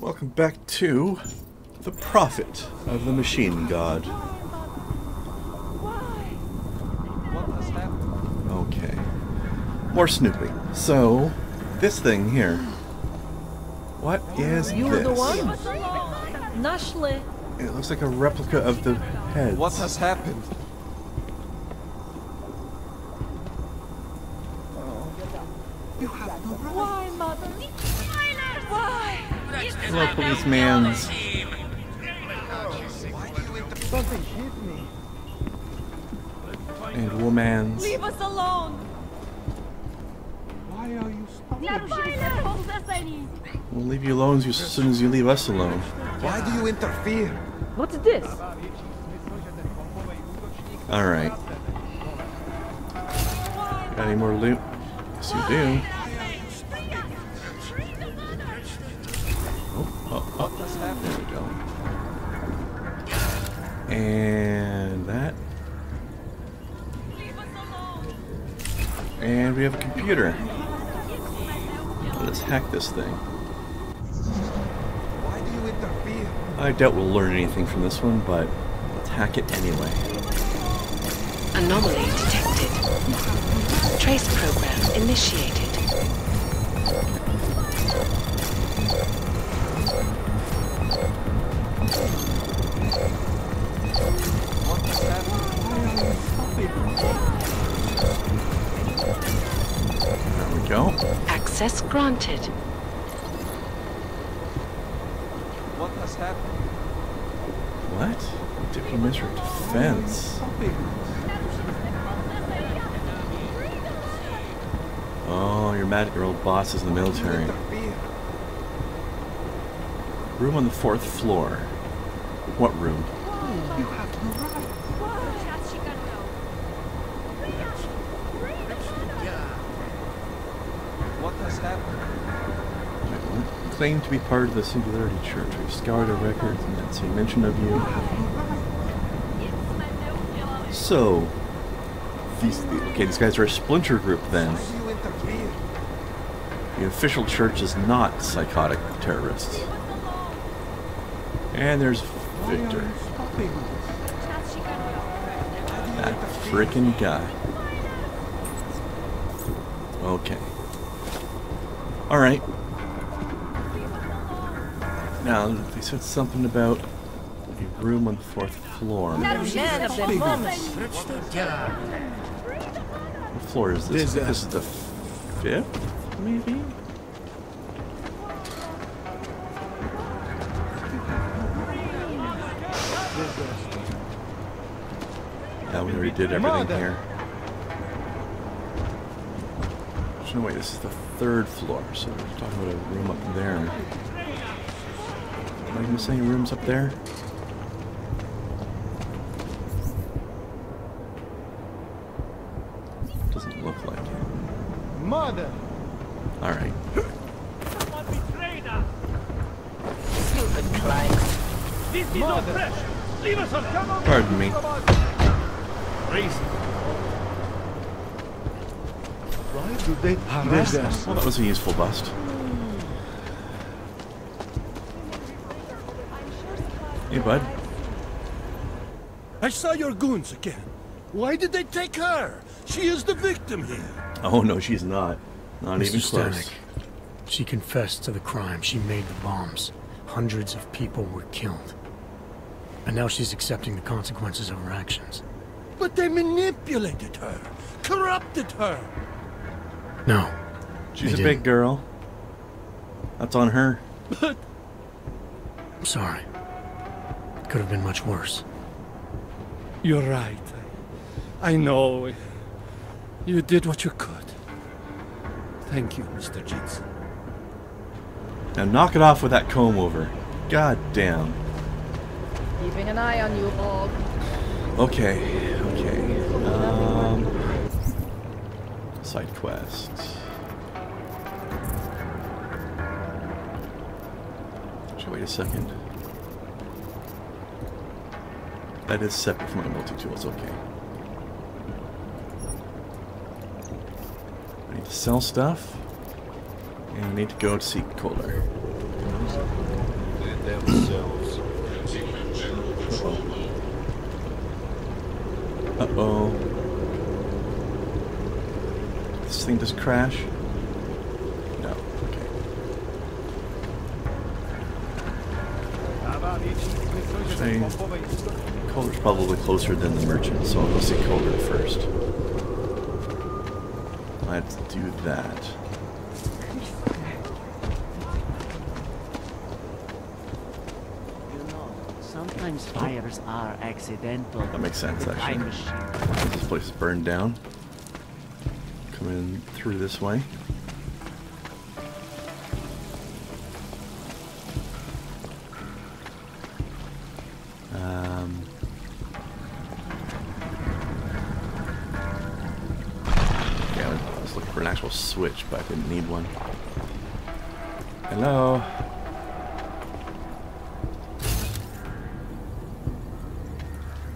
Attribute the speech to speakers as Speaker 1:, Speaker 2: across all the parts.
Speaker 1: Welcome back to the Prophet of the Machine God.
Speaker 2: What has happened?
Speaker 1: Okay. More snooping. So, this thing here. What is
Speaker 3: You
Speaker 1: this?
Speaker 3: the one? Nashle.
Speaker 1: It looks like a replica of the heads.
Speaker 2: What has happened?
Speaker 4: You have no right.
Speaker 3: Why, mother? Why?
Speaker 1: Hello, policeman's.
Speaker 4: Something hit me.
Speaker 1: And woman's.
Speaker 3: Leave us alone.
Speaker 4: Why are you stopping?
Speaker 1: We'll leave you alone as soon as you leave us alone.
Speaker 2: Why do you interfere?
Speaker 3: What's this?
Speaker 1: Alright. Got any more loot? Yes, you do. Oh, there we go. And that. And we have a computer. Let's hack this thing.
Speaker 2: Why do you interfere?
Speaker 1: I doubt we'll learn anything from this one, but let's hack it anyway.
Speaker 5: Anomaly detected. Trace program initiated.
Speaker 2: What has happened?
Speaker 1: There we go.
Speaker 5: Access granted.
Speaker 2: What has happened?
Speaker 1: What? Diplomatic defense. Oh, you're mad at your old bosses in the military.
Speaker 2: Interfere.
Speaker 1: Room on the 4th floor. What room?
Speaker 4: You have no right.
Speaker 2: What has happened?
Speaker 1: Claim to be part of the Singularity Church. We've scoured our records and not seen mention of you. So, these guys are a splinter group then.
Speaker 2: Why do you interfere?
Speaker 1: The official church is not psychotic terrorists. And there's Victor. That frickin' guy. Okay. Alright. Now, they said something about a room on the 4th floor.
Speaker 3: Man of the moment.
Speaker 1: What floor is this? This is the 5th, maybe? Yeah, we already did everything here. No, wait, this is the 3rd floor, so we're talking about a room up there. Am I missing any rooms up there? Doesn't look like it.
Speaker 4: Mother!
Speaker 1: Alright.
Speaker 3: Stupid clanks.
Speaker 4: Mother!
Speaker 1: Pardon me.
Speaker 4: Why do they harass us?
Speaker 1: Well, that was a useful bust. Hey, bud.
Speaker 6: I saw your goons again. Why did they take her? She is the victim here.
Speaker 1: Oh, no, she's not. Not even
Speaker 7: Mr.
Speaker 1: close.
Speaker 7: Stanek, she confessed to the crime. She made the bombs. Hundreds of people were killed. And now she's accepting the consequences of her actions.
Speaker 6: But they manipulated her, corrupted her.
Speaker 7: No.
Speaker 1: She's
Speaker 7: they
Speaker 1: a big
Speaker 7: didn't.
Speaker 1: girl. That's on her.
Speaker 6: But
Speaker 7: I'm sorry. Could have been much worse.
Speaker 6: you're right. I know. You did what you could. Thank you, Mr. Jensen.
Speaker 1: Now knock it off with that comb over. God damn.
Speaker 3: Keeping an eye on you, Hog.
Speaker 1: Okay, okay. Side quests. Should wait a second. That is separate from my multi-tools, okay. I need to sell stuff. And I need to go to see Krendar.
Speaker 6: themselves.
Speaker 1: Uh-oh. This thing just crash? No. Okay. Saying Calder's probably closer than the merchant, so I'll go see Calder first. Let's do that.
Speaker 8: You know, sometimes fires are accidental.
Speaker 1: That makes sense,
Speaker 8: The time
Speaker 1: actually.
Speaker 8: machine.
Speaker 1: This place is burned down. Come in through this way. Yeah, I was looking for an actual switch, but I didn't need one. Hello.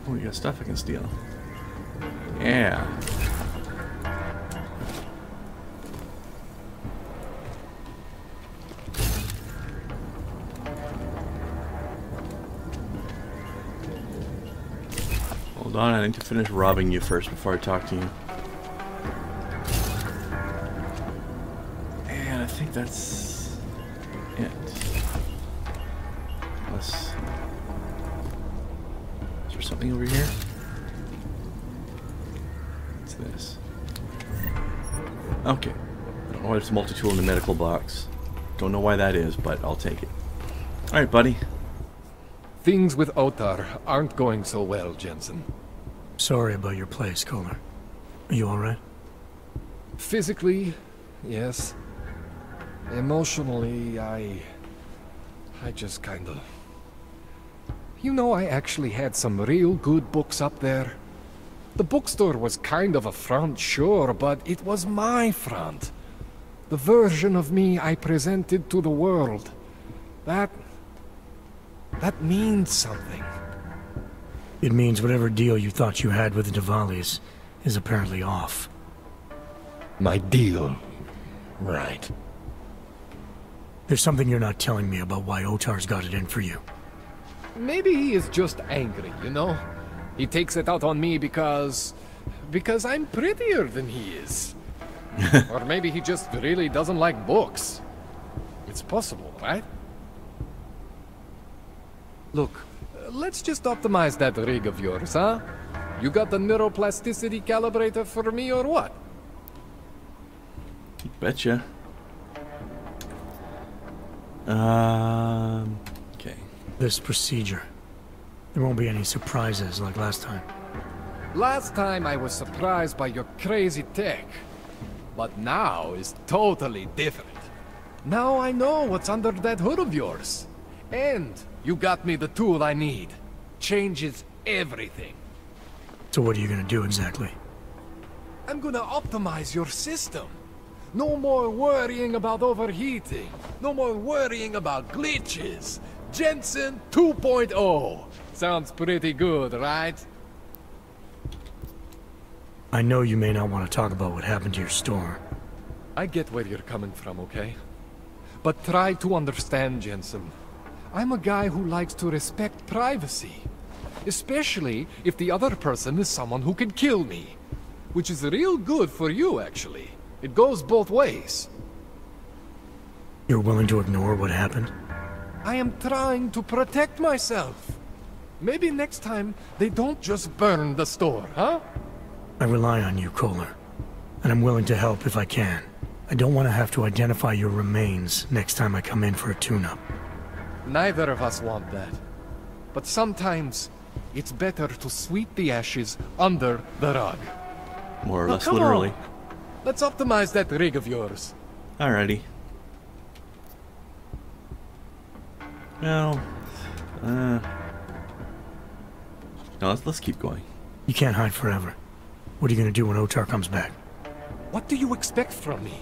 Speaker 1: Oh, we got stuff I can steal. Yeah. Hold on, I need to finish robbing you first before I talk to you. And I think that's it. Unless... Is there something over here? What's this? Okay. I don't know why there's a multi-tool in the medical box. Don't know why that is, but I'll take it. Alright, buddy.
Speaker 6: Things with Otar aren't going so well, Jensen.
Speaker 7: Sorry about your place, Kohler. Are you alright?
Speaker 6: Physically, yes. Emotionally, I just kinda... You know, I actually had some real good books up there. The bookstore was kind of a front, sure, but it was my front. The version of me I presented to the world. That means something.
Speaker 7: It means whatever deal you thought you had with the Diwalis is apparently off.
Speaker 6: My deal. Right.
Speaker 7: There's something you're not telling me about why Otar's got it in for you.
Speaker 6: Maybe he is just angry, you know? He takes it out on me because I'm prettier than he is. Or maybe he just really doesn't like books. It's possible, right? Look, let's just optimize that rig of yours, huh? You got the neuroplasticity calibrator for me or what?
Speaker 1: Betcha. Okay.
Speaker 7: This procedure. There won't be any surprises like last time.
Speaker 6: Last time I was surprised by your crazy tech. But now is totally different. Now I know what's under that hood of yours. And you got me the tool I need. Changes everything.
Speaker 7: So what are you gonna do exactly?
Speaker 6: I'm gonna optimize your system. No more worrying about overheating. No more worrying about glitches. Jensen 2.0. Sounds pretty good, right?
Speaker 7: I know you may not want to talk about what happened to your store.
Speaker 6: I get where you're coming from, okay? But try to understand, Jensen. I'm a guy who likes to respect privacy. Especially if the other person is someone who can kill me. Which is real good for you, actually. It goes both ways.
Speaker 7: You're willing to ignore what happened?
Speaker 6: I am trying to protect myself. Maybe next time they don't just burn the store, huh?
Speaker 7: I rely on you, Kohler. And I'm willing to help if I can. I don't want to have to identify your remains next time I come in for a tune-up.
Speaker 6: Neither of us want that. But sometimes, it's better to sweep the ashes under the rug.
Speaker 1: More or
Speaker 6: Now,
Speaker 1: less
Speaker 6: come
Speaker 1: literally.
Speaker 6: on. Let's optimize that rig of yours.
Speaker 1: Alrighty. Well, no, let's keep going.
Speaker 7: You can't hide forever. What are you gonna do when Otar comes back?
Speaker 6: What do you expect from me?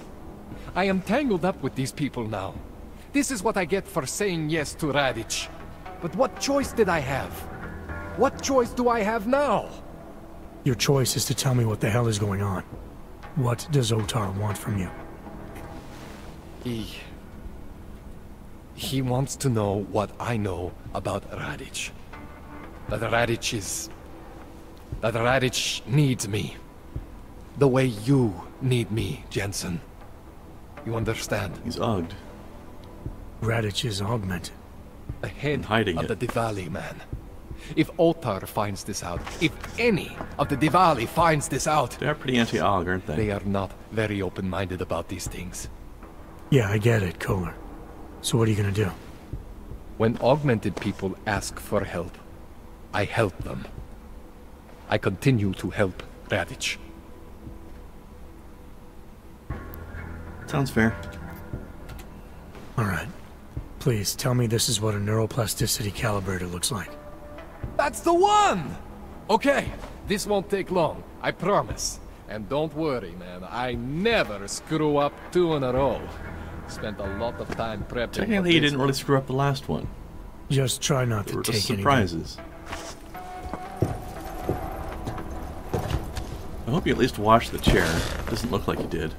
Speaker 6: I am tangled up with these people now. This is what I get for saying yes to Radic. But what choice did I have? What choice do I have now?
Speaker 7: Your choice is to tell me what the hell is going on. What does Otar want from you?
Speaker 6: He He wants to know what I know about Radic. That Radic needs me. The way you need me, Jensen. You understand?
Speaker 1: He's ogged.
Speaker 7: Radic is augmented.
Speaker 6: The head
Speaker 1: hiding
Speaker 6: of
Speaker 1: it.
Speaker 6: the Diwali man. If Otar finds this out, if any of the Diwali finds this out,
Speaker 1: They're pretty anti-aug, aren't they?
Speaker 6: they are not very open-minded about these things.
Speaker 7: Yeah, I get it, Kohler. So what are you gonna do?
Speaker 6: When augmented people ask for help, I help them. I continue to help Radic.
Speaker 1: Sounds fair.
Speaker 7: Alright. Please, tell me this is what a neuroplasticity calibrator looks like.
Speaker 6: That's the one! Okay, this won't take long, I promise. And don't worry, man, I never screw up 2 in a row. Spent a lot of time prepping.
Speaker 1: Technically, he didn't really screw up the last one.
Speaker 7: Just try not
Speaker 1: There
Speaker 7: to
Speaker 1: were
Speaker 7: take
Speaker 1: just
Speaker 7: anything.
Speaker 1: surprises. I hope you at least washed the chair. Doesn't look like you did.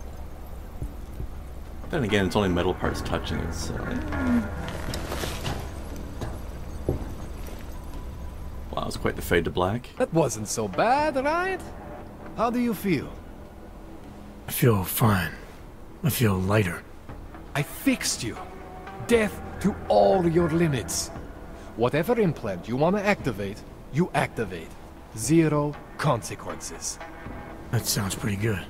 Speaker 1: Then again, it's only metal parts touching it, so... Wow, it's quite the fade to black.
Speaker 6: That wasn't so bad, right? How do you feel?
Speaker 7: I feel fine. I feel lighter.
Speaker 6: I fixed you. Death to all your limits. Whatever implant you want to activate, you activate. 0 consequences.
Speaker 7: That sounds pretty good.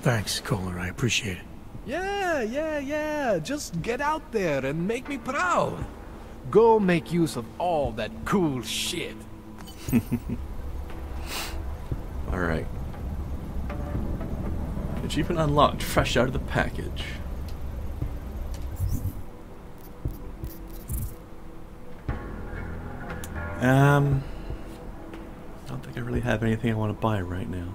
Speaker 7: Thanks, Kohler. I appreciate it.
Speaker 6: Yeah. Just get out there and make me proud. Go make use of all that cool shit.
Speaker 1: Alright. Achievement unlocked, fresh out of the package. I don't think I really have anything I want to buy right now.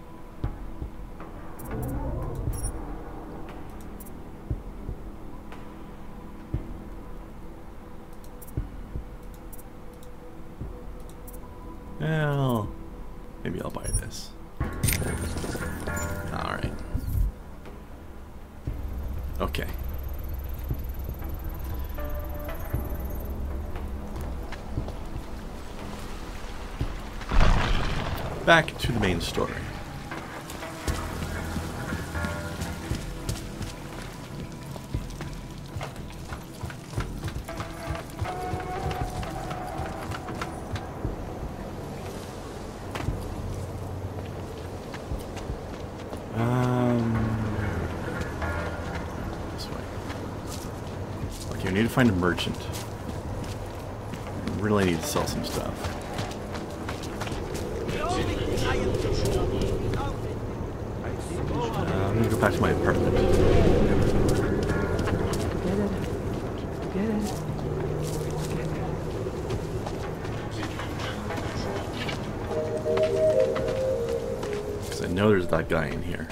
Speaker 1: Well, maybe I'll buy this. Alright. Okay. Back to the main story. This way. Okay, we need to find a merchant. We really need to sell some stuff. I'm gonna go back to my apartment. Because I know there's that guy in here.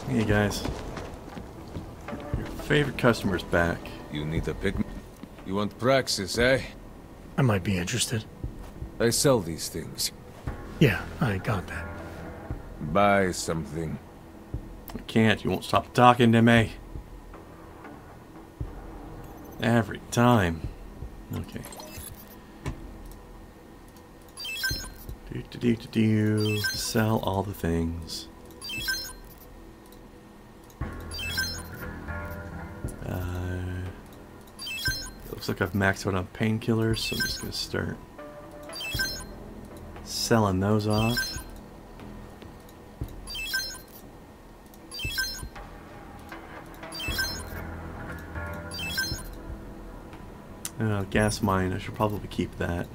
Speaker 1: Hey guys. Your favorite customer's back.
Speaker 9: You need a pigment? You want praxis, eh?
Speaker 7: I might be interested.
Speaker 9: I sell these things.
Speaker 7: Yeah, I got that.
Speaker 9: Buy something.
Speaker 1: I can't. You won't stop talking to me. Every time. Okay. Sell all the things. Looks like I've maxed out on painkillers, so I'm just gonna start selling those off. Gas mine, I should probably keep that.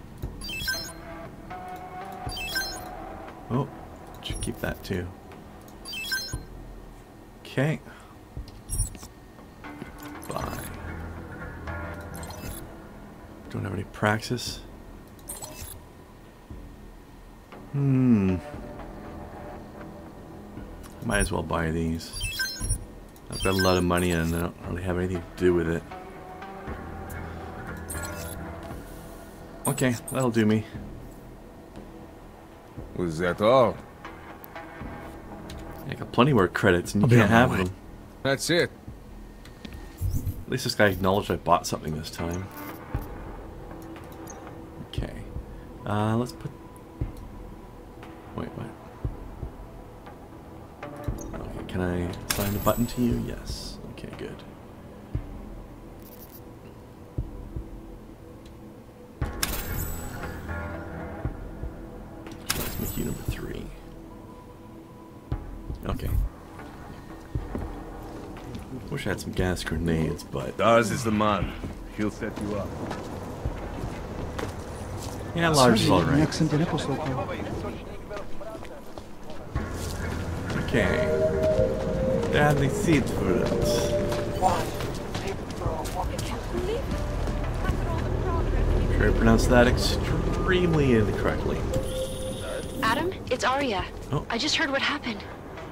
Speaker 1: Oh, should keep that too. Okay. Bye. Don't have any praxis. Might as well buy these. I've got a lot of money and I don't really have anything to do with it. Okay, that'll do me.
Speaker 9: Was that all?
Speaker 1: I got plenty more credits and you
Speaker 7: I'll be
Speaker 1: can't
Speaker 7: on my
Speaker 1: have
Speaker 7: way.
Speaker 1: them.
Speaker 9: That's it.
Speaker 1: At least this guy acknowledged I bought something this time. Okay. Let's put... Wait, what? Okay, can I assign the button to you? Yes. Okay, good. So let's make you number 3. Okay. Wish I had some gas grenades, but...
Speaker 10: Dars is the man. He'll set you up.
Speaker 1: Yeah, large is alright. Okay. Deadly seed fruit. Sure I pronounced that extremely incorrectly.
Speaker 5: Adam, it's Arya.
Speaker 1: Oh.
Speaker 5: I just heard what happened.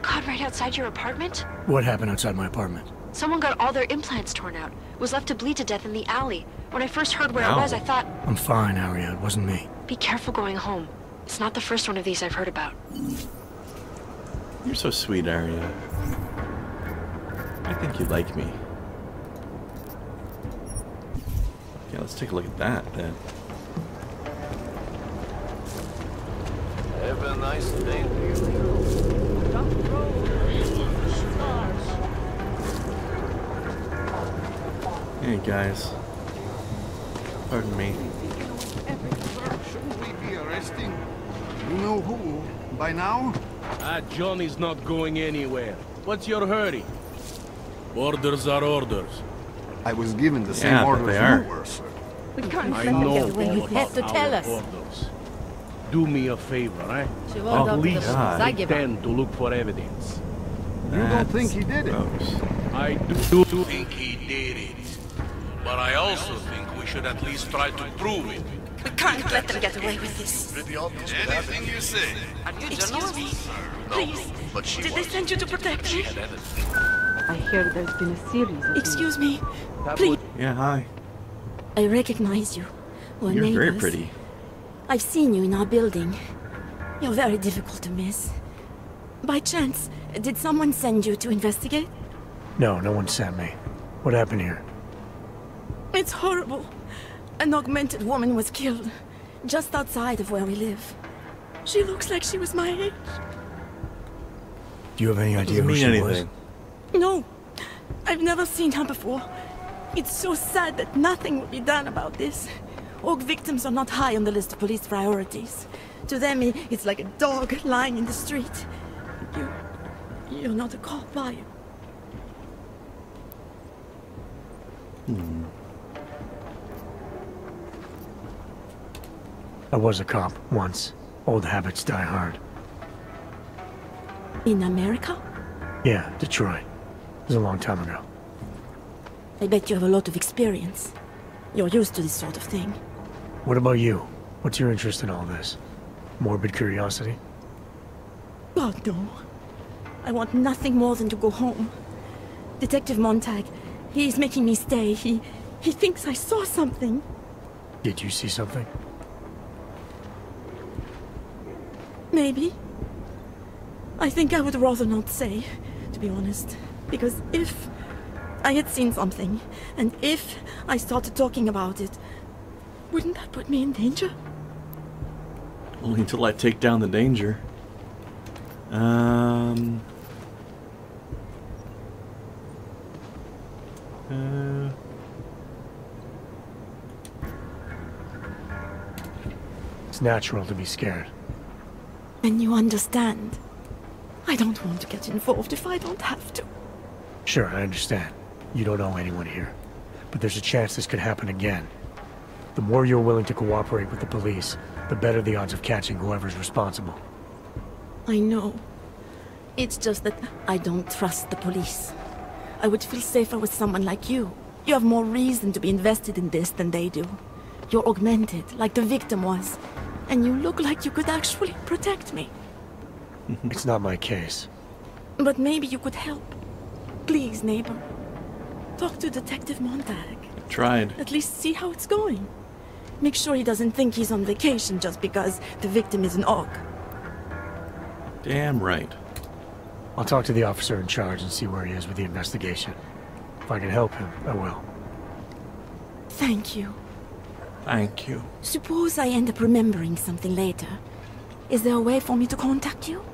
Speaker 5: God, right outside your apartment?
Speaker 7: What happened outside my apartment?
Speaker 5: Someone got all their implants torn out. Was left to bleed to death in the alley. When I first heard where it was, I thought...
Speaker 7: I'm fine, Arya. It wasn't me.
Speaker 5: Be careful going home. It's not the first one of these I've heard about.
Speaker 1: You're so sweet, Arya. I think you like me. Okay, let's take a look at that then.
Speaker 10: Have a nice day.
Speaker 1: Hey guys. Pardon me.
Speaker 4: Shouldn't we be arresting? You know who, by now?
Speaker 11: Johnny's not going anywhere. What's your hurry? Orders are orders.
Speaker 4: I was given the same
Speaker 1: Yeah, but
Speaker 4: orders
Speaker 1: they are.
Speaker 4: you were, sir.
Speaker 3: We can't
Speaker 11: I
Speaker 3: let
Speaker 11: know
Speaker 3: them get away
Speaker 11: all
Speaker 3: with it. To
Speaker 11: about
Speaker 3: tell
Speaker 11: our
Speaker 3: us.
Speaker 11: orders. Do me a favor, eh?
Speaker 3: She won't
Speaker 1: Oh,
Speaker 3: up to the
Speaker 11: Please
Speaker 1: God.
Speaker 3: I give up.
Speaker 11: pretend to look for evidence.
Speaker 4: You don't think he did it?
Speaker 1: Gross.
Speaker 11: I do think he did it. But I also think we should at least try to prove it.
Speaker 5: We can't let them get away with this.
Speaker 10: Anything you say.
Speaker 5: Excuse me. Please. Did they send you to protect me?
Speaker 12: I hear there's been a series of...
Speaker 5: Excuse me. Please.
Speaker 1: Yeah, hi.
Speaker 13: I recognize you. We're
Speaker 1: You're very
Speaker 13: neighbors.
Speaker 1: pretty.
Speaker 13: I've seen you in our building. You're very difficult to miss. By chance, did someone send you to investigate?
Speaker 7: No, no one sent me. What happened here?
Speaker 13: It's horrible. An augmented woman was killed, just outside of where we live. She looks like she was my age.
Speaker 7: Do you have any idea
Speaker 1: Doesn't
Speaker 7: who
Speaker 1: mean
Speaker 7: she
Speaker 1: anything.
Speaker 13: No, I've never seen her before. It's so sad that nothing will be done about this. Org victims are not high on the list of police priorities. To them, it's like a dog lying in the street. You're not a cop, are you?
Speaker 7: I was a cop once. Old habits die hard.
Speaker 13: In America?
Speaker 7: Yeah, Detroit. It was a long time ago.
Speaker 13: I bet you have a lot of experience. You're used to this sort of thing.
Speaker 7: What about you? What's your interest in all this? Morbid curiosity?
Speaker 13: God, no. I want nothing more than to go home. Detective Montag, he's making me stay. He thinks I saw something.
Speaker 7: Did you see something?
Speaker 13: Maybe. I think I would rather not say, to be honest. Because if I had seen something, and if I started talking about it, wouldn't that put me in danger?
Speaker 1: Only until I take down the danger.
Speaker 7: It's natural to be scared.
Speaker 13: Then you understand. I don't want to get involved if I don't have to.
Speaker 7: Sure, I understand. You don't know anyone here. But there's a chance this could happen again. The more you're willing to cooperate with the police, the better the odds of catching whoever's responsible.
Speaker 13: I know. It's just that I don't trust the police. I would feel safer with someone like you. You have more reason to be invested in this than they do. You're augmented, like the victim was. And you look like you could actually protect me.
Speaker 7: It's not my case.
Speaker 13: But maybe you could help. Please, neighbor. Talk to Detective Montag.
Speaker 1: Tried.
Speaker 13: At least see how it's going. Make sure he doesn't think he's on vacation just because the victim is an aug.
Speaker 1: Damn right.
Speaker 7: I'll talk to the officer in charge and see where he is with the investigation. If I can help him, I will.
Speaker 13: Thank you.
Speaker 1: Thank you.
Speaker 13: Suppose I end up remembering something later. Is there a way for me to contact you?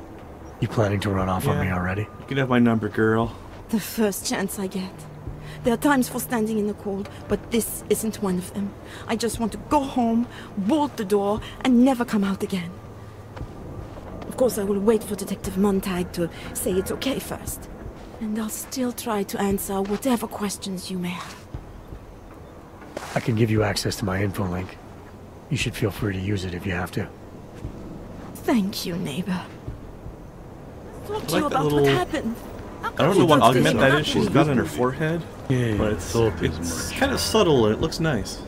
Speaker 7: You planning to run off on me already?
Speaker 1: You can have my number, girl.
Speaker 13: The first chance I get. There are times for standing in the cold, but this isn't one of them. I just want to go home, bolt the door, and never come out again. Of course, I will wait for Detective Montag to say it's okay first. And I'll still try to answer whatever questions you may have.
Speaker 7: I can give you access to my info link. You should feel free to use it if you have to.
Speaker 13: Thank you, neighbor. Talk to
Speaker 1: I
Speaker 13: you
Speaker 1: like that
Speaker 13: about
Speaker 1: little...
Speaker 13: what happened.
Speaker 1: I don't know what augment that is she's got on her forehead, but it's kind of subtle and it looks nice.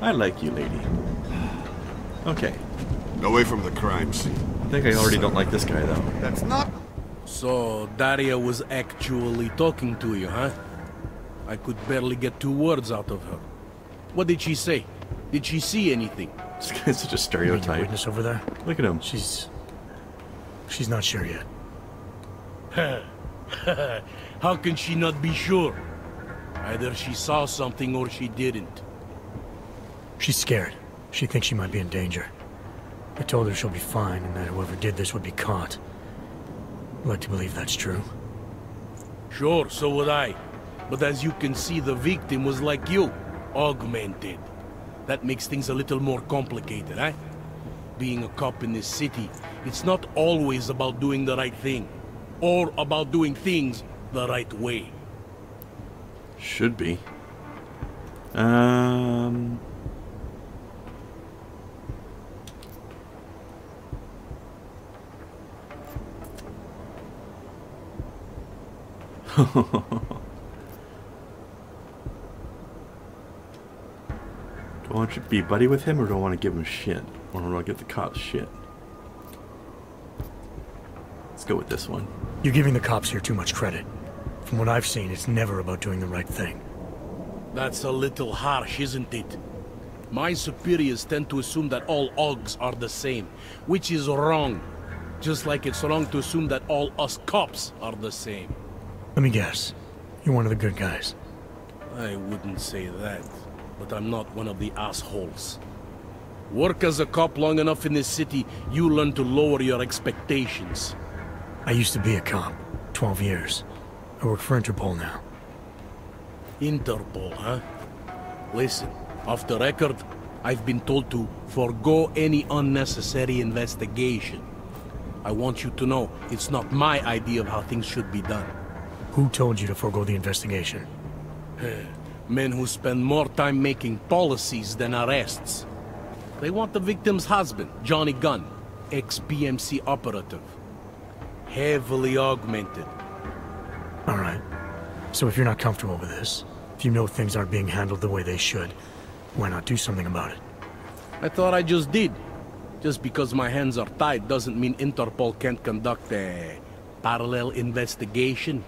Speaker 1: I like you, lady. Okay.
Speaker 4: Away from the crime scene.
Speaker 1: I think I already don't like this guy, though.
Speaker 4: That's not...
Speaker 11: So, Daria was actually talking to you, huh? I could barely get 2 words out of her. What did she say? Did she see anything?
Speaker 1: This guy's such a stereotype.
Speaker 7: Witness over there?
Speaker 1: Look at him.
Speaker 7: She's not sure yet.
Speaker 11: How can she not be sure? Either she saw something or she didn't.
Speaker 7: She's scared. She thinks she might be in danger. I told her she'll be fine and that whoever did this would be caught. I'd like to believe that's true.
Speaker 11: Sure, so would I. But as you can see, the victim was like you, augmented. That makes things a little more complicated, eh? Being a cop in this city, it's not always about doing the right thing. Or about doing things the right way.
Speaker 1: Should be. Do I want to be buddy with him, or do I want to give him shit? Or do I give the cops shit? Let's go with this one.
Speaker 7: You're giving the cops here too much credit. From what I've seen, it's never about doing the right thing.
Speaker 11: That's a little harsh, isn't it? My superiors tend to assume that all augs are the same, which is wrong. Just like it's wrong to assume that all us cops are the same.
Speaker 7: Let me guess. You're one of the good guys.
Speaker 11: I wouldn't say that, but I'm not one of the assholes. Work as a cop long enough in this city, you learn to lower your expectations.
Speaker 7: I used to be a cop. 12 years. I work for Interpol now.
Speaker 11: Interpol, huh? Listen, off the record, I've been told to forgo any unnecessary investigation. I want you to know, it's not my idea of how things should be done.
Speaker 7: Who told you to forego the investigation?
Speaker 11: Men who spend more time making policies than arrests. They want the victim's husband, Johnny Gunn, ex-PMC operative. Heavily augmented.
Speaker 7: All right. So if you're not comfortable with this, if you know things aren't being handled the way they should, why not do something about it?
Speaker 11: I thought I just did. Just because my hands are tied doesn't mean Interpol can't conduct a parallel investigation.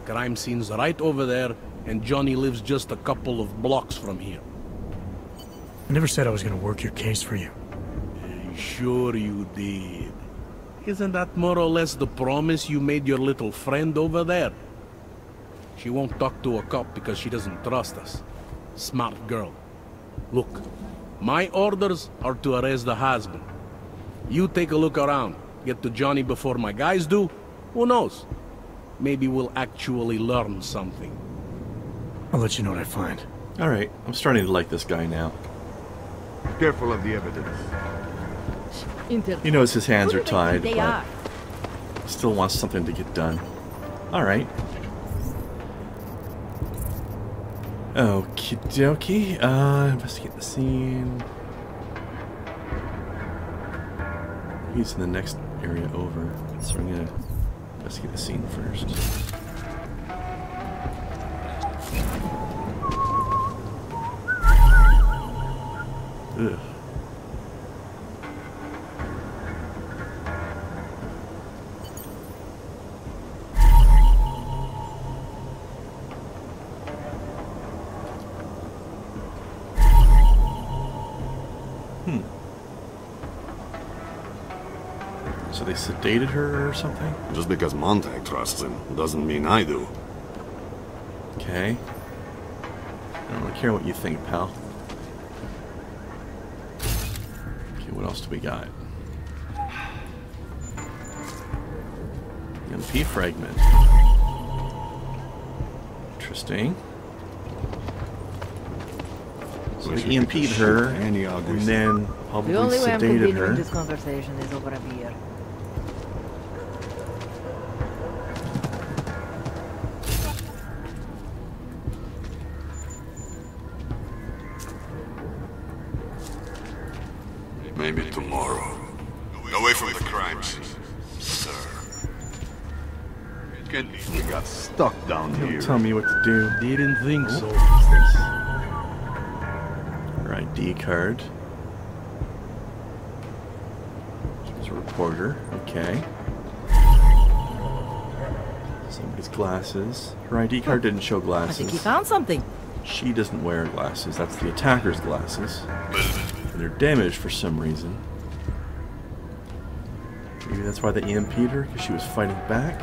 Speaker 11: Crime scene's right over there, and Johnny lives just a couple of blocks from here.
Speaker 7: I never said I was going to work your case for you.
Speaker 11: Sure you did. Isn't that more or less the promise you made your little friend over there? She won't talk to a cop because she doesn't trust us. Smart girl. Look, my orders are to arrest the husband. You take a look around. Get to Johnny before my guys do. Who knows? Maybe we'll actually learn something.
Speaker 7: I'll let you know what I find.
Speaker 1: Alright, I'm starting to like this guy now.
Speaker 4: Careful of the evidence.
Speaker 1: He knows his hands are tied,
Speaker 3: They
Speaker 1: but
Speaker 3: are.
Speaker 1: still wants something to get done. Alright. Okie dokie. Investigate the scene. He's in the next area over, so I'm gonna investigate the scene first. Ugh. So they sedated her or something?
Speaker 14: Just because Montag trusts him doesn't mean I do.
Speaker 1: Okay. I don't really care what you think, pal. Okay, what else do we got? MP fragment. Interesting. So they EMP'd her, and then probably
Speaker 3: The only way I'm
Speaker 1: sedated
Speaker 3: continuing
Speaker 1: her.
Speaker 3: this conversation is over a beer.
Speaker 14: Maybe tomorrow. Away from the crimes, sir. We got stuck down
Speaker 1: Don't
Speaker 14: here.
Speaker 1: tell me what to do.
Speaker 11: Didn't think so.
Speaker 1: Her ID card. She's a reporter. Okay. Somebody's glasses. Her ID card didn't show
Speaker 3: I
Speaker 1: glasses.
Speaker 3: think he found something.
Speaker 1: She doesn't wear glasses. That's the attacker's glasses. And they're damaged for some reason. Maybe that's why they EMP'd her, because she was fighting back.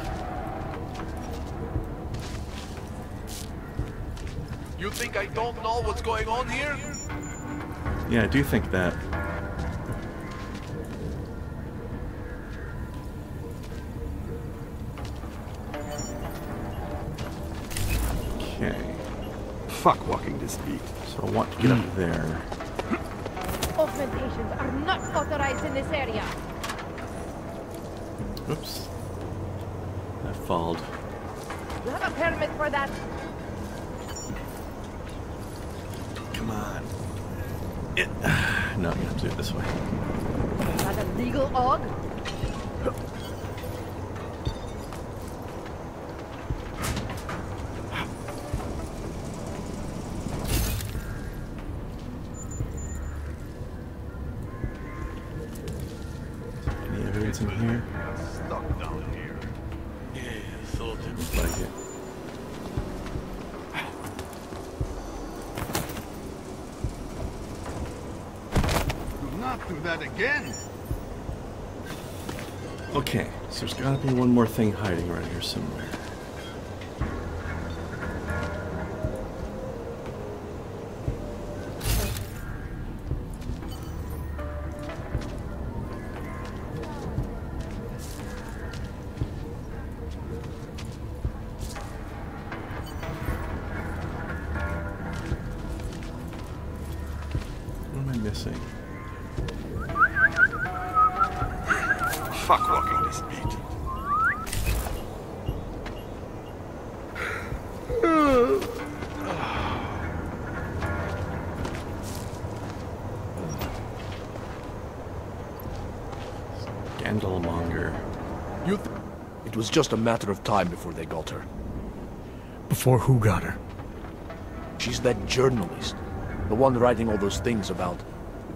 Speaker 10: You think I don't know what's going on here?
Speaker 1: Yeah, I do think that. Okay.
Speaker 14: Fuck walking this beat.
Speaker 1: So I want to get up there.
Speaker 3: Augmentations are not authorized in this area.
Speaker 1: Oops. I falled.
Speaker 3: You have a permit for that?
Speaker 1: Come on. No, you have to do it this way.
Speaker 3: Is that a legal aug?
Speaker 1: Any evidence in here?
Speaker 14: Stuck down here.
Speaker 11: Yeah, so
Speaker 1: Looks like it.
Speaker 4: Do not do that again.
Speaker 1: Okay, so there's gotta be one more thing hiding right here somewhere. What am I missing?
Speaker 14: Fuck walking this beat.
Speaker 1: Scandalmonger.
Speaker 15: It was just a matter of time before they got her.
Speaker 7: Before who got her?
Speaker 15: She's that journalist. The one writing all those things about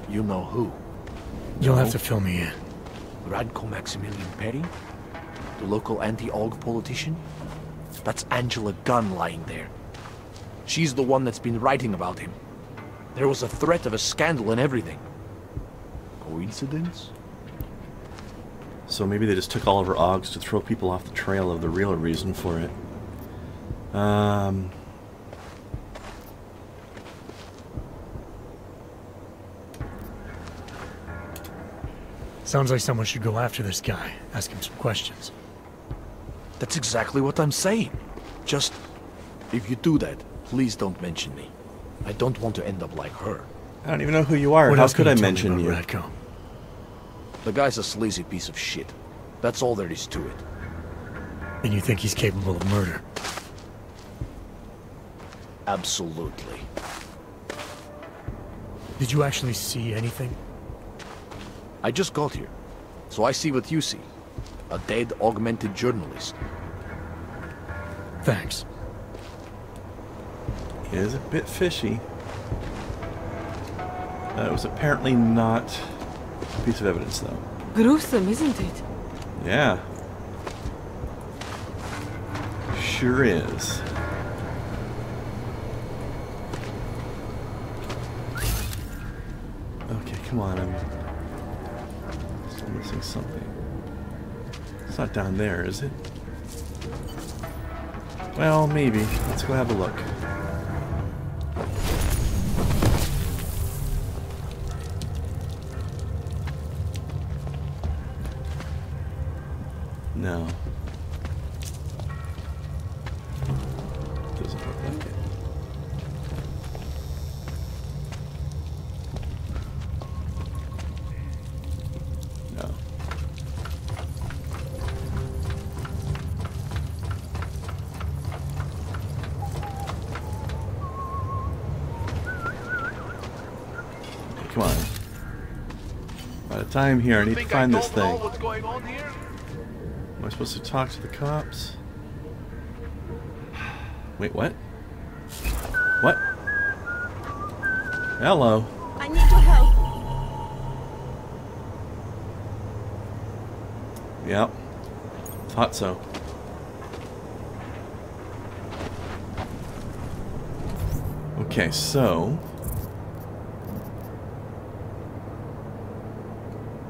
Speaker 15: you know who.
Speaker 7: You'll have to fill me in.
Speaker 15: Radko Maximilian Perry? The local anti-aug politician? That's Angela Gunn lying there. She's the one that's been writing about him. There was a threat of a scandal and everything. Coincidence?
Speaker 1: So maybe they just took all of her augs to throw people off the trail of the real reason for it.
Speaker 7: Sounds like someone should go after this guy, ask him some questions.
Speaker 15: That's exactly what I'm saying. Just, if you do that, please don't mention me. I don't want to end up like her.
Speaker 1: I don't even know who you are.
Speaker 7: What
Speaker 1: How
Speaker 7: else
Speaker 1: could
Speaker 7: can
Speaker 1: I
Speaker 7: you tell me
Speaker 1: mention you?
Speaker 7: about Radko?
Speaker 15: The guy's a sleazy piece of shit. That's all there is to it.
Speaker 7: And you think he's capable of murder?
Speaker 15: Absolutely.
Speaker 7: Did you actually see anything?
Speaker 15: I just got here, so I see what you see. A dead, augmented journalist.
Speaker 7: Thanks.
Speaker 1: It is a bit fishy. It was apparently not a piece of evidence, though.
Speaker 12: Gruesome, isn't it?
Speaker 1: Yeah. Sure is. Okay, come on, I'm still missing something. It's not down there, is it? Well, maybe. Let's go have a look. No. Doesn't look like it. No. Come on. By the time here, I need to find this thing.
Speaker 10: What's going on here?
Speaker 1: Am I supposed to talk to the cops? Wait, what? What? Hello.
Speaker 13: I need your help.
Speaker 1: Yep. Thought so. Okay, so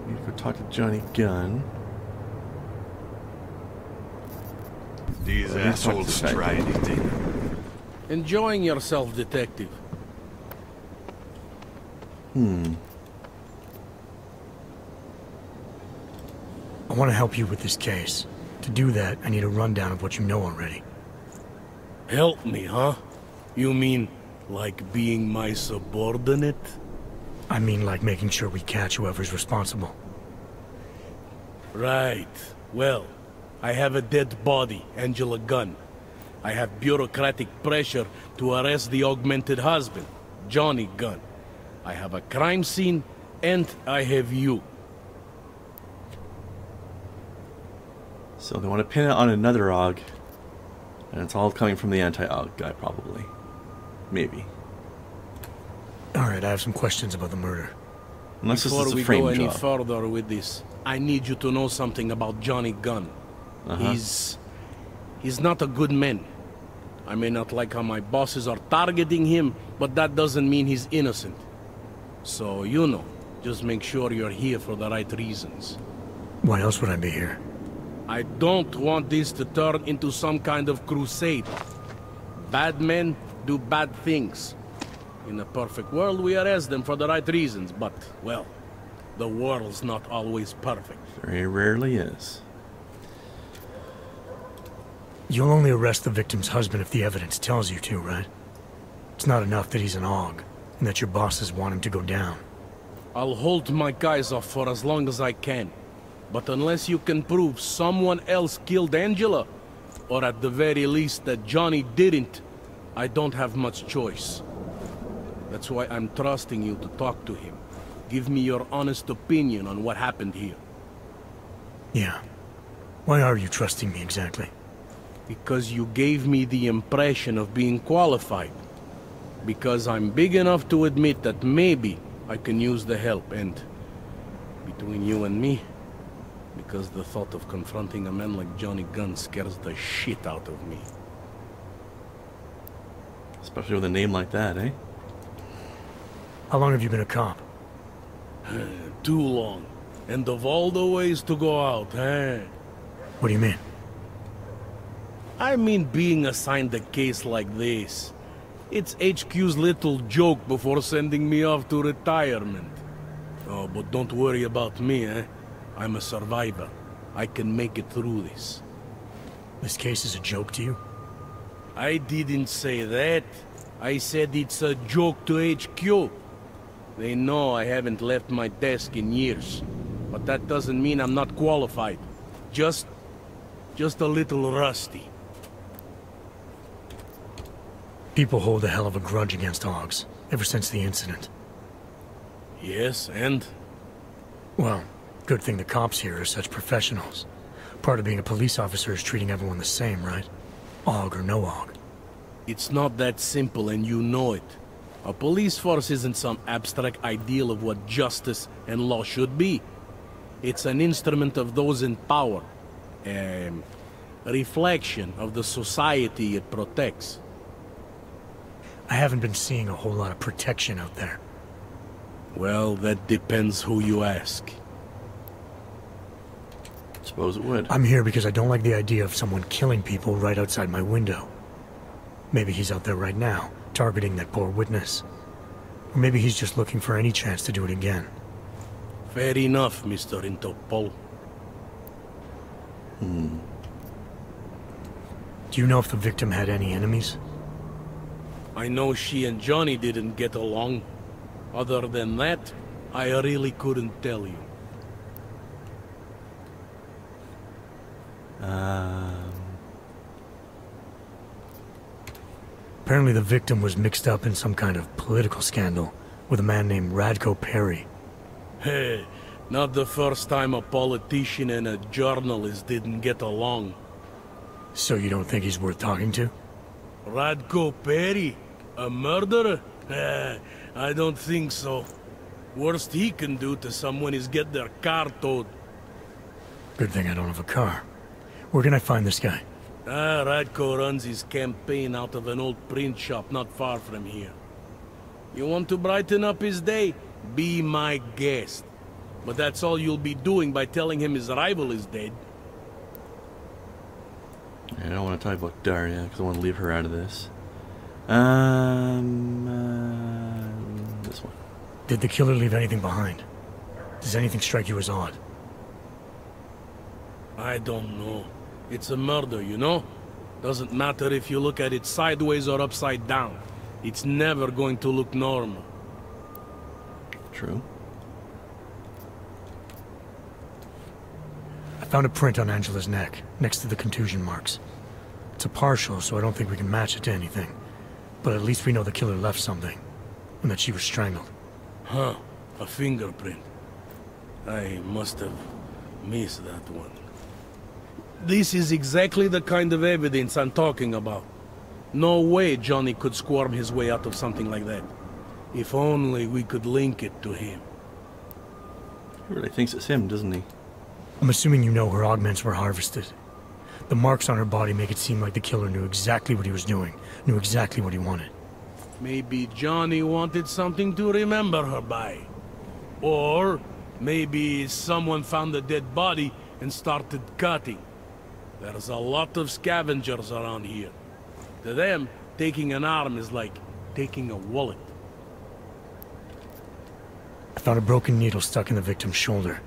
Speaker 1: need to go talk to Johnny Gunn.
Speaker 14: These assholes try anything.
Speaker 11: Enjoying yourself, detective.
Speaker 7: I want to help you with this case. To do that, I need a rundown of what you know already.
Speaker 11: Help me, huh? You mean like being my subordinate?
Speaker 7: I mean like making sure we catch whoever's responsible.
Speaker 11: Right. Well, I have a dead body, Angela Gunn. I have bureaucratic pressure to arrest the augmented husband, Johnny Gunn. I have a crime scene, and I have you.
Speaker 1: So they want to pin it on another aug, and it's all coming from the anti-aug guy, probably. Maybe.
Speaker 7: Alright, I have some questions about the murder.
Speaker 1: Unless
Speaker 11: Before
Speaker 1: this is a
Speaker 11: we
Speaker 1: frame
Speaker 11: go any
Speaker 1: job.
Speaker 11: further with this, I need you to know something about Johnny Gunn. He's not a good man. I may not like how my bosses are targeting him, but that doesn't mean he's innocent. So, you know, just make sure you're here for the right reasons.
Speaker 7: Why else would I be here?
Speaker 11: I don't want this to turn into some kind of crusade. Bad men do bad things. In a perfect world, we arrest them for the right reasons, but, well, the world's not always perfect.
Speaker 1: Very rarely is.
Speaker 7: You'll only arrest the victim's husband if the evidence tells you to, right? It's not enough that he's an aug, and that your bosses want him to go down.
Speaker 11: I'll hold my guys off for as long as I can. But unless you can prove someone else killed Angela, or at the very least that Johnny didn't, I don't have much choice. That's why I'm trusting you to talk to him. Give me your honest opinion on what happened here.
Speaker 7: Yeah. Why are you trusting me exactly?
Speaker 11: Because you gave me the impression of being qualified. Because I'm big enough to admit that maybe I can use the help, and between you and me, because the thought of confronting a man like Johnny Gunn scares the shit out of me.
Speaker 1: Especially with a name like that, eh?
Speaker 7: How long have you been a cop?
Speaker 11: Too long. And of all the ways to go out, eh?
Speaker 7: What do you mean?
Speaker 11: I mean being assigned a case like this. It's HQ's little joke before sending me off to retirement. Oh, but don't worry about me, eh? I'm a survivor. I can make it through this.
Speaker 7: This case is a joke to you?
Speaker 11: I didn't say that. I said it's a joke to HQ. They know I haven't left my desk in years. But that doesn't mean I'm not qualified. Just a little rusty.
Speaker 7: People hold a hell of a grudge against Augs, ever since the incident.
Speaker 11: Yes, and?
Speaker 7: Well, good thing the cops here are such professionals. Part of being a police officer is treating everyone the same, right? Aug or no Aug.
Speaker 11: It's not that simple, and you know it. A police force isn't some abstract ideal of what justice and law should be. It's an instrument of those in power. A reflection of the society it protects.
Speaker 7: I haven't been seeing a whole lot of protection out there.
Speaker 11: Well, that depends who you ask.
Speaker 1: Suppose it would.
Speaker 7: I'm here because I don't like the idea of someone killing people right outside my window. Maybe he's out there right now, targeting that poor witness. Or maybe he's just looking for any chance to do it again.
Speaker 11: Fair enough, Mr. Interpol.
Speaker 7: Do you know if the victim had any enemies?
Speaker 11: I know she and Johnny didn't get along. Other than that, I really couldn't tell you.
Speaker 7: Apparently the victim was mixed up in some kind of political scandal with a man named Radko Perry.
Speaker 11: Hey, not the first time a politician and a journalist didn't get along.
Speaker 7: So you don't think he's worth talking to?
Speaker 11: Radko Perry? A murderer? I don't think so. Worst he can do to someone is get their car towed.
Speaker 7: Good thing I don't have a car. Where can I find this guy?
Speaker 11: Radko runs his campaign out of an old print shop not far from here. You want to brighten up his day? Be my guest. But that's all you'll be doing by telling him his rival is dead.
Speaker 1: I don't want to talk about Daria, because I want to leave her out of this. This one.
Speaker 7: Did the killer leave anything behind? Does anything strike you as odd?
Speaker 11: I don't know. It's a murder, you know? Doesn't matter if you look at it sideways or upside down. It's never going to look normal.
Speaker 1: True.
Speaker 7: I found a print on Angela's neck, next to the contusion marks. It's a partial, so I don't think we can match it to anything. But at least we know the killer left something, and that she was strangled.
Speaker 11: Huh, a fingerprint. I must have missed that one. This is exactly the kind of evidence I'm talking about. No way Johnny could squirm his way out of something like that. If only we could link it to him.
Speaker 1: He really thinks it's him, doesn't he?
Speaker 7: I'm assuming you know her augments were harvested. The marks on her body make it seem like the killer knew exactly what he was doing, knew exactly what he wanted.
Speaker 11: Maybe Johnny wanted something to remember her by. Or maybe someone found a dead body and started cutting. There's a lot of scavengers around here. To them, taking an arm is like taking a wallet.
Speaker 7: I found a broken needle stuck in the victim's shoulder.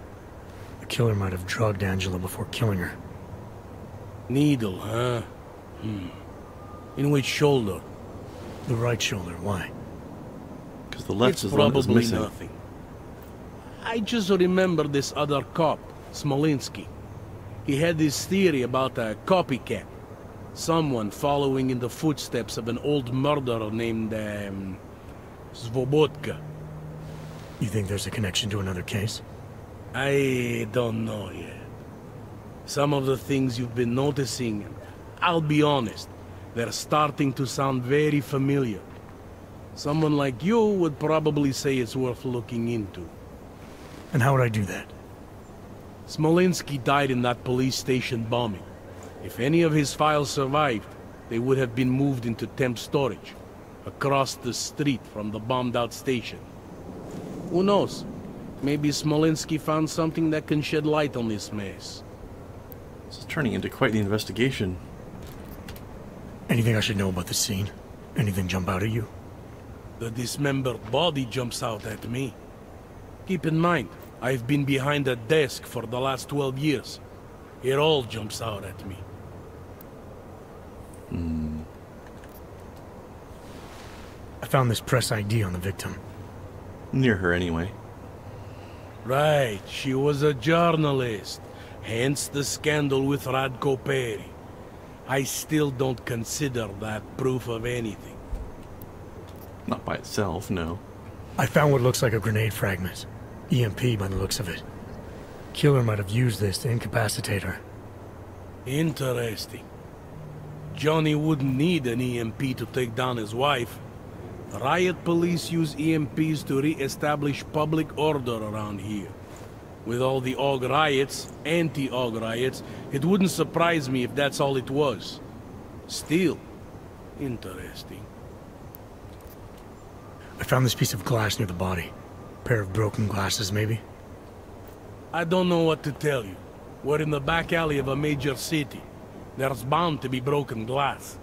Speaker 7: The killer might have drugged Angela before killing her.
Speaker 11: Needle, huh? In which shoulder?
Speaker 7: The right shoulder. Why?
Speaker 1: Because the left
Speaker 11: it's
Speaker 1: is the one that's
Speaker 11: probably
Speaker 1: missing.
Speaker 11: Nothing. I just remember this other cop, Smolinski. He had this theory about a copycat. Someone following in the footsteps of an old murderer named, Svobodka.
Speaker 7: You think there's a connection to another case?
Speaker 11: I don't know yet. Some of the things you've been noticing, I'll be honest, they're starting to sound very familiar. Someone like you would probably say it's worth looking into.
Speaker 7: And how would I do that?
Speaker 11: Smolinski died in that police station bombing. If any of his files survived, they would have been moved into temp storage, across the street from the bombed-out station. Who knows? Maybe Smolinski found something that can shed light on this mess.
Speaker 1: This is turning into quite the investigation.
Speaker 7: Anything I should know about the scene? Anything jump out at you?
Speaker 11: The dismembered body jumps out at me. Keep in mind, I've been behind a desk for the last 12 years. It all jumps out at me.
Speaker 7: I found this press ID on the victim.
Speaker 1: Near her, anyway.
Speaker 11: Right, she was a journalist. Hence the scandal with Radko Perry. I still don't consider that proof of anything.
Speaker 1: Not by itself, no.
Speaker 7: I found what looks like a grenade fragment. EMP by the looks of it. Killer might have used this to incapacitate her.
Speaker 11: Interesting. Johnny wouldn't need an EMP to take down his wife. Riot police use EMPs to re-establish public order around here. With all the AUG riots, anti-AUG riots, it wouldn't surprise me if that's all it was. Still, interesting.
Speaker 7: I found this piece of glass near the body. Pair of broken glasses, maybe?
Speaker 11: I don't know what to tell you. We're in the back alley of a major city. There's bound to be broken glass.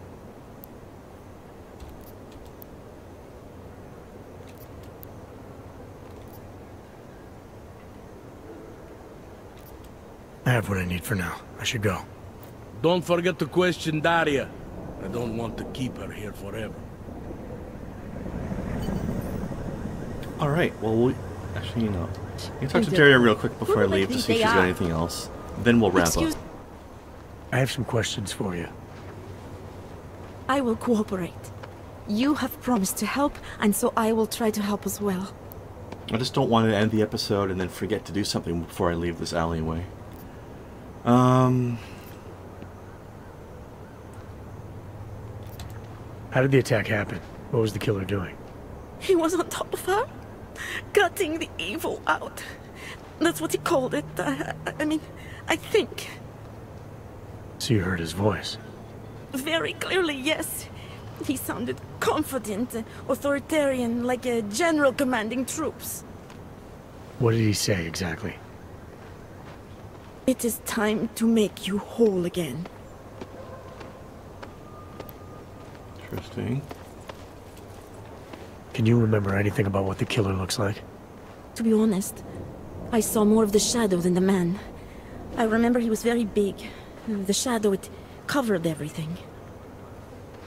Speaker 7: I have what I need for now. I should go.
Speaker 11: Don't forget to question Daria. I don't want to keep her here forever.
Speaker 1: Alright, well, actually, you know. You can talk to Daria real quick before I leave to see if she's got anything else. Then we'll wrap up.
Speaker 7: I have some questions for you.
Speaker 13: I will cooperate. You have promised to help, and so I will try to help as well.
Speaker 1: I just don't want to end the episode and then forget to do something before I leave this alleyway.
Speaker 7: How did the attack happen? What was the killer doing?
Speaker 13: He was on top of her, cutting the evil out. That's what he called it. I mean, I think.
Speaker 7: So you heard his voice?
Speaker 13: Very clearly, yes. He sounded confident, authoritarian, like a general commanding troops.
Speaker 7: What did he say exactly?
Speaker 13: It is time to make you whole again.
Speaker 1: Interesting.
Speaker 7: Can you remember anything about what the killer looks like?
Speaker 13: To be honest, I saw more of the shadow than the man. I remember he was very big. The shadow, it covered everything.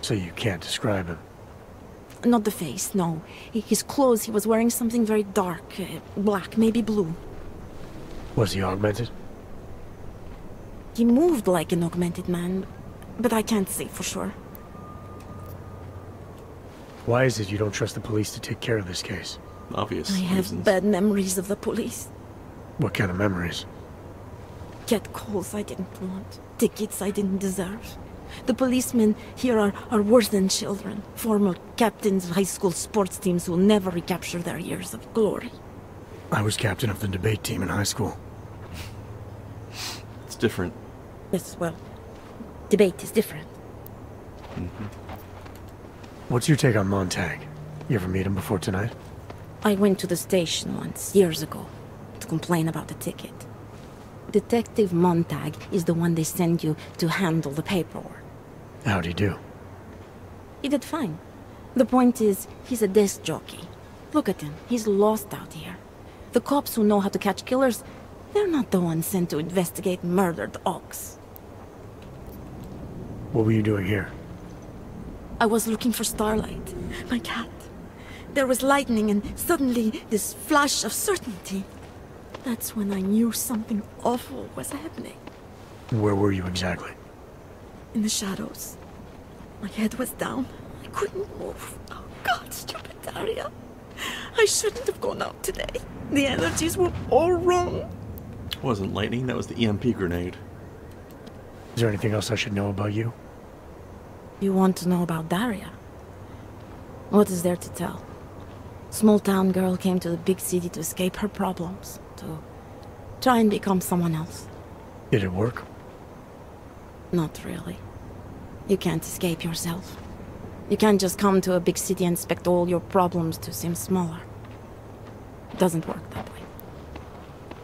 Speaker 7: So you can't describe him?
Speaker 13: Not the face, no. His clothes, he was wearing something very dark, black, maybe blue.
Speaker 7: Was he augmented?
Speaker 13: He moved like an augmented man, but I can't say for sure.
Speaker 7: Why is it you don't trust the police to take care of this case?
Speaker 1: Obvious
Speaker 13: I have bad memories of the police.
Speaker 7: What kind of memories?
Speaker 13: Get calls I didn't want, tickets I didn't deserve. The policemen here are worse than children. Former captains of high school sports teams who will never recapture their years of glory.
Speaker 7: I was captain of the debate team in high school.
Speaker 1: It's different.
Speaker 13: Yes, well, debate is different.
Speaker 7: What's your take on Montag? You ever meet him before tonight?
Speaker 13: I went to the station once, years ago, to complain about the ticket. Detective Montag is the one they send you to handle the paperwork.
Speaker 7: How'd he do?
Speaker 13: He did fine. The point is, he's a desk jockey. Look at him, he's lost out here. The cops who know how to catch killers, they're not the ones sent to investigate murdered ox.
Speaker 7: What were you doing here?
Speaker 13: I was looking for Starlight, my cat. There was lightning and suddenly this flash of certainty. That's when I knew something awful was happening.
Speaker 7: Where were you exactly?
Speaker 13: In the shadows. My head was down. I couldn't move. Oh God, stupid Daria. I shouldn't have gone out today. The energies were all wrong.
Speaker 1: It wasn't lightning, that was the EMP grenade.
Speaker 7: Is there anything else I should know about you?
Speaker 13: You want to know about Daria? What is there to tell? Small town girl came to the big city to escape her problems, to try and become someone else.
Speaker 7: Did it work?
Speaker 13: Not really. You can't escape yourself. You can't just come to a big city and expect all your problems to seem smaller. It doesn't work that way.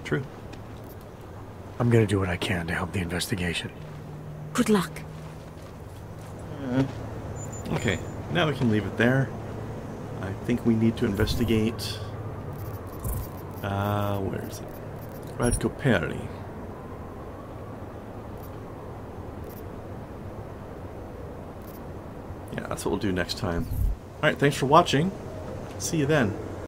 Speaker 1: True.
Speaker 7: I'm gonna do what I can to help the investigation.
Speaker 13: Good luck.
Speaker 1: Okay, now we can leave it there. I think we need to investigate... where is it? Radko. Yeah, that's what we'll do next time. Alright, thanks for watching. See you then.